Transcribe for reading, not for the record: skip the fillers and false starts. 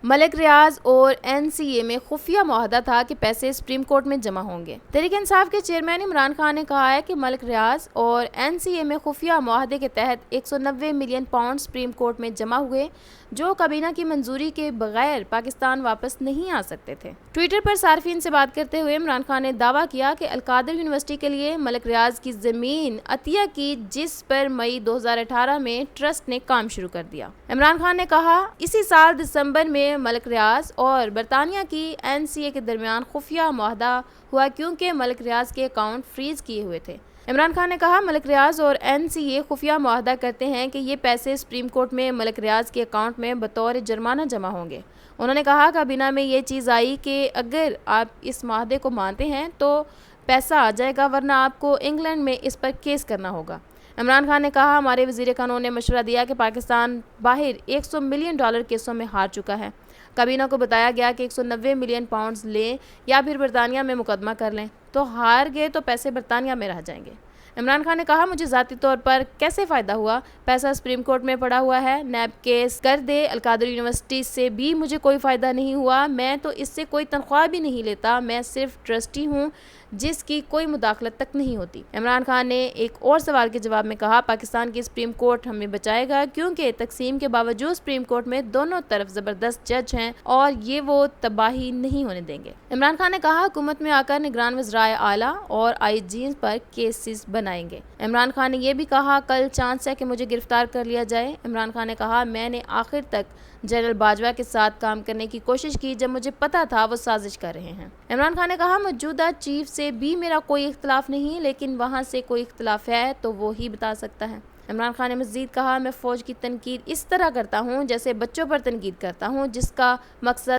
ملک ریاض اور NCA میں خفیہ معاہدہ تھا کہ پیسے سپریم کورٹ میں جمع ہوں گے۔ تحریک انصاف کے چیئرمین عمران خان نے کہا ہے کہ ملک ریاض اور NCA میں خفیہ معاہدے کے تحت 190 ملین پاؤنڈ سپریم کورٹ میں جمع ہوئے جو کابینہ کی منظوری کے بغیر پاکستان واپس نہیں آ سکتے تھے۔ ٹویٹر پر صارفین سے بات کرتے ہوئے عمران خان نے دعویٰ کیا کہ القادر یونیورسٹی کے لیے ملک ریاض کی زمین عطیہ کی جس پر مئی 2018 میں ٹرسٹ نے کام شروع کر دیا۔ عمران خان نے کہا اسی سال دسمبر میں ملک ریاض اور برطانیہ کی NCA کے درمیان خفیہ معاہدہ ہوا کیونکہ ملک ریاض کے اکاؤنٹ فریز کیے ہوئے تھے۔ عمران خان نے کہا ملک ریاض اور NCA خفیہ معاہدہ کرتے ہیں کہ یہ پیسے سپریم کورٹ میں ملک ریاض کے اکاؤنٹ میں بطور جرمانہ جمع ہوں گے۔ انہوں نے کہا کابینہ میں یہ چیز آئی کہ اگر آپ اس معاہدے کو مانتے ہیں تو پیسہ آ جائے گا ورنہ آپ کو انگلینڈ میں اس پر کیس کرنا ہوگا۔ عمران خان نے کہا ہمارے وزیر قانون نے مشورہ دیا کہ پاکستان باہر $100 ملین کیسوں میں ہار چکا ہے۔ کابینہ کو بتایا گیا کہ 190 ملین پاؤنڈز لیں یا پھر برطانیہ میں مقدمہ کر لیں تو ہار گئے تو پیسے برطانیہ میں رہ جائیں گے۔ عمران خان نے کہا مجھے ذاتی طور پر کیسے فائدہ ہوا، پیسہ سپریم کورٹ میں پڑا ہوا ہے، نیب کیس کر دے، القادر یونیورسٹی سے بھی مجھے کوئی فائدہ نہیں ہوا، میں تو اس سے کوئی تنخواہ بھی نہیں لیتا، میں صرف ٹرسٹی ہوں جس کی کوئی مداخلت تک نہیں ہوتی۔ عمران خان نے ایک اور سوال کے جواب میں کہا پاکستان کی سپریم کورٹ ہمیں بچائے گا کیونکہ تقسیم کے باوجود سپریم کورٹ میں دونوں طرف زبردست جج ہیں اور یہ وہ تباہی نہیں ہونے دیں گے۔ عمران خان نے کہا حکومت میں آ کر نگران وزرائے اعلیٰ اور IGs پر کیسز بنائیں گے۔ عمران خان نے یہ بھی کہا کل چانس ہے کہ مجھے گرفتار کر لیا جائے۔ عمران خان نے کہا میں نے آخر تک جنرل باجوہ کے ساتھ کام کرنے کی کوشش کی جب مجھے پتا تھا وہ سازش کر رہے ہیں۔ عمران خان نے کہا موجودہ چیف سے بھی میرا کوئی اختلاف نہیں لیکن وہاں سے کوئی اختلاف ہے تو وہ ہی بتا سکتا ہے۔ عمران خان نے مزید کہا میں فوج کی تنقید اس طرح کرتا ہوں جیسے بچوں پر تنقید کرتا ہوں جس کا مقصد